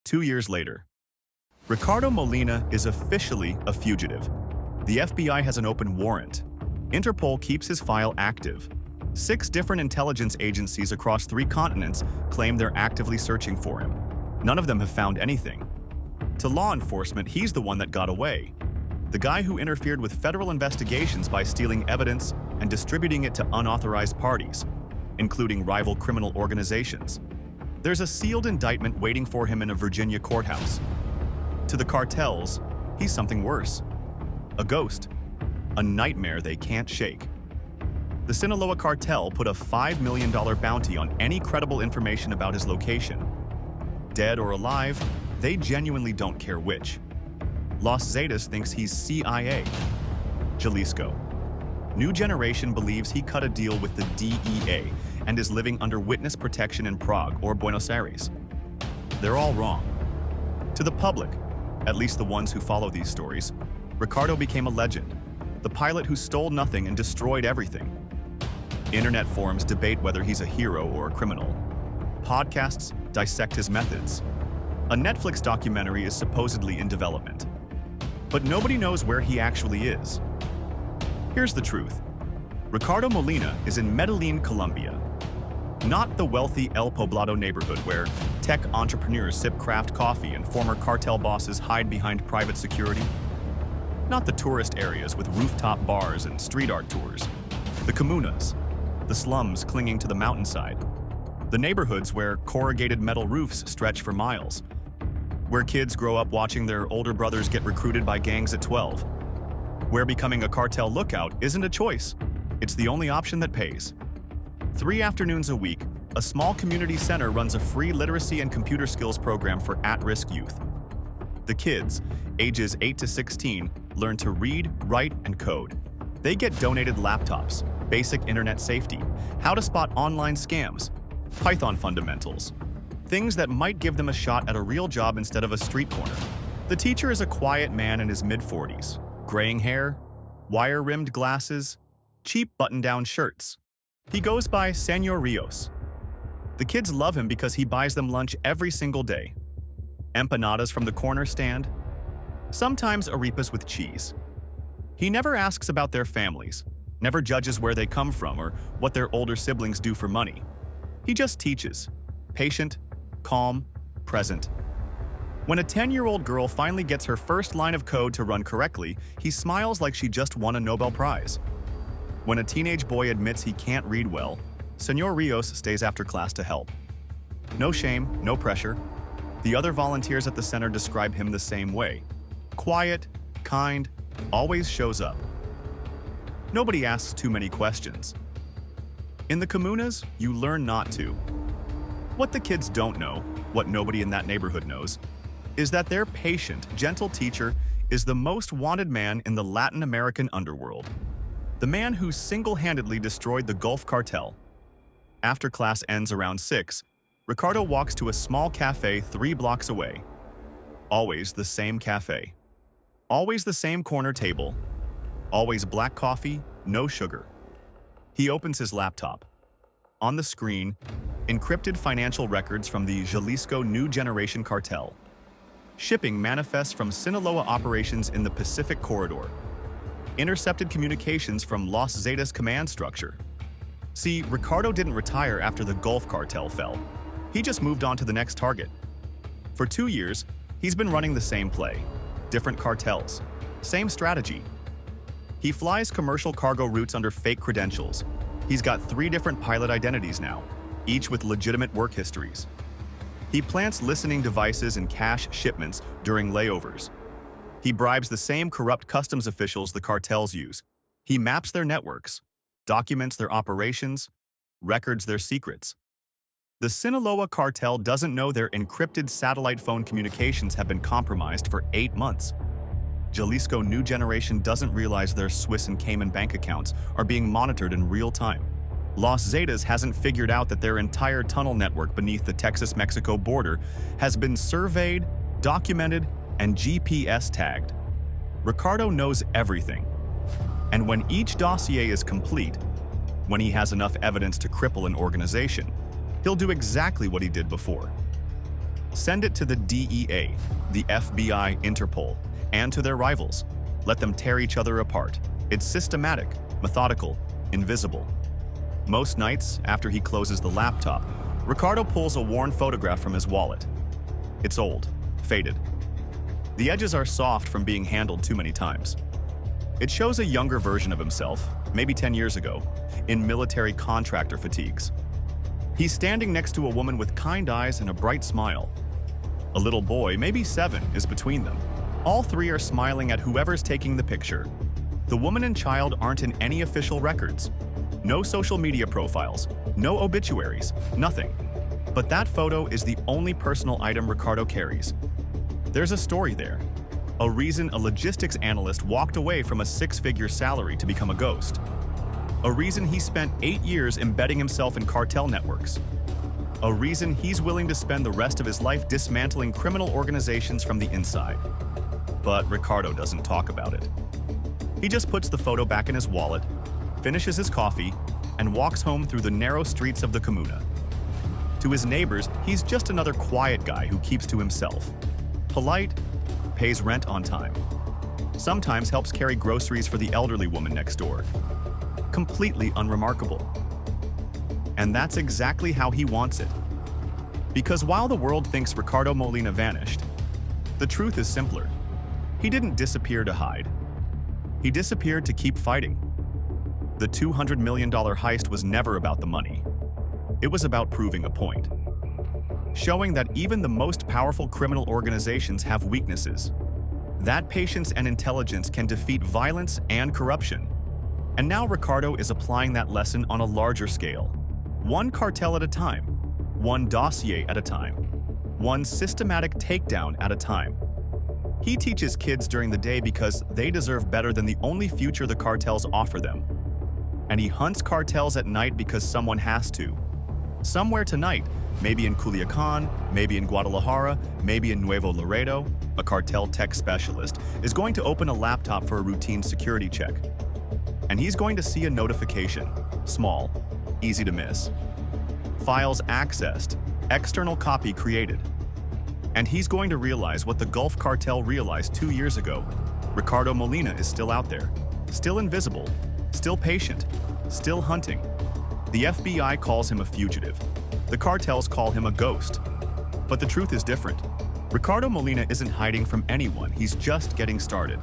2 years later. Ricardo Molina is officially a fugitive. The FBI has an open warrant. Interpol keeps his file active. 6 different intelligence agencies across 3 continents claim they're actively searching for him. None of them have found anything. To law enforcement, he's the one that got away. The guy who interfered with federal investigations by stealing evidence and distributing it to unauthorized parties, including rival criminal organizations. There's a sealed indictment waiting for him in a Virginia courthouse. To the cartels, he's something worse. A ghost. A nightmare they can't shake. The Sinaloa cartel put a $5 million bounty on any credible information about his location. Dead or alive, they genuinely don't care which. Los Zetas thinks he's CIA. Jalisco. New Generation believes he cut a deal with the DEA and is living under witness protection in Prague or Buenos Aires. They're all wrong. To the public, at least the ones who follow these stories, Ricardo became a legend, the pilot who stole nothing and destroyed everything. Internet forums debate whether he's a hero or a criminal. Podcasts dissect his methods. A Netflix documentary is supposedly in development. But nobody knows where he actually is. Here's the truth. Ricardo Molina is in Medellin, Colombia. Not the wealthy El Poblado neighborhood where tech entrepreneurs sip craft coffee and former cartel bosses hide behind private security. Not the tourist areas with rooftop bars and street art tours. The comunas, the slums clinging to the mountainside. The neighborhoods where corrugated metal roofs stretch for miles. Where kids grow up watching their older brothers get recruited by gangs at 12. Where becoming a cartel lookout isn't a choice. It's the only option that pays. 3 afternoons a week, a small community center runs a free literacy and computer skills program for at-risk youth. The kids, ages 8 to 16, learn to read, write, and code. They get donated laptops, basic internet safety, how to spot online scams, Python fundamentals, things that might give them a shot at a real job instead of a street corner. The teacher is a quiet man in his mid-40s, graying hair, wire-rimmed glasses, cheap button-down shirts. He goes by Senor Rios. The kids love him because he buys them lunch every single day. Empanadas from the corner stand, sometimes arepas with cheese. He never asks about their families, never judges where they come from or what their older siblings do for money. He just teaches, patient, calm, present. When a 10-year-old girl finally gets her first line of code to run correctly, he smiles like she just won a Nobel Prize. When a teenage boy admits he can't read well, Senor Rios stays after class to help. No shame, no pressure. The other volunteers at the center describe him the same way. Quiet, kind, always shows up. Nobody asks too many questions. In the comunas, you learn not to. What the kids don't know, what nobody in that neighborhood knows, is that their patient, gentle teacher is the most wanted man in the Latin American underworld. The man who single-handedly destroyed the Gulf Cartel. After class ends around 6, Ricardo walks to a small cafe 3 blocks away. Always the same cafe. Always the same corner table. Always black coffee, no sugar. He opens his laptop. On the screen, encrypted financial records from the Jalisco New Generation Cartel. Shipping manifests from Sinaloa operations in the Pacific Corridor. Intercepted communications from Los Zetas command structure. See, Ricardo didn't retire after the Gulf Cartel fell. He just moved on to the next target. For 2 years, he's been running the same play. Different cartels. Same strategy. He flies commercial cargo routes under fake credentials. He's got 3 different pilot identities now, each with legitimate work histories. He plants listening devices and cash shipments during layovers. He bribes the same corrupt customs officials the cartels use. He maps their networks, documents their operations, records their secrets. The Sinaloa cartel doesn't know their encrypted satellite phone communications have been compromised for 8 months. Jalisco New Generation doesn't realize their Swiss and Cayman bank accounts are being monitored in real time. Los Zetas hasn't figured out that their entire tunnel network beneath the Texas-Mexico border has been surveyed, documented, and GPS tagged. Ricardo knows everything. And when each dossier is complete, when he has enough evidence to cripple an organization, he'll do exactly what he did before. Send it to the DEA, the FBI, Interpol, and to their rivals. Let them tear each other apart. It's systematic, methodical, invisible. Most nights, after he closes the laptop, Ricardo pulls a worn photograph from his wallet. It's old, faded. The edges are soft from being handled too many times. It shows a younger version of himself, maybe 10 years ago, in military contractor fatigues. He's standing next to a woman with kind eyes and a bright smile. A little boy, maybe 7, is between them. All three are smiling at whoever's taking the picture. The woman and child aren't in any official records. No social media profiles, no obituaries, nothing. But that photo is the only personal item Ricardo carries. There's a story there. A reason a logistics analyst walked away from a 6-figure salary to become a ghost. A reason he spent 8 years embedding himself in cartel networks. A reason he's willing to spend the rest of his life dismantling criminal organizations from the inside. But Ricardo doesn't talk about it. He just puts the photo back in his wallet, finishes his coffee, and walks home through the narrow streets of the Comuna. To his neighbors, he's just another quiet guy who keeps to himself. Polite, pays rent on time. Sometimes helps carry groceries for the elderly woman next door. Completely unremarkable. And that's exactly how he wants it. Because while the world thinks Ricardo Molina vanished, the truth is simpler. He didn't disappear to hide. He disappeared to keep fighting. The $200 million heist was never about the money. It was about proving a point. Showing that even the most powerful criminal organizations have weaknesses. That patience and intelligence can defeat violence and corruption. And now Ricardo is applying that lesson on a larger scale. One cartel at a time. One dossier at a time. One systematic takedown at a time. He teaches kids during the day because they deserve better than the only future the cartels offer them. And he hunts cartels at night because someone has to. Somewhere tonight, maybe in Culiacan, maybe in Guadalajara, maybe in Nuevo Laredo, a cartel tech specialist is going to open a laptop for a routine security check. And he's going to see a notification, small, easy to miss. Files accessed, external copy created. And he's going to realize what the Gulf Cartel realized 2 years ago. Ricardo Molina is still out there, still invisible, still patient, still hunting. The FBI calls him a fugitive. The cartels call him a ghost. But the truth is different. Ricardo Molina isn't hiding from anyone, he's just getting started.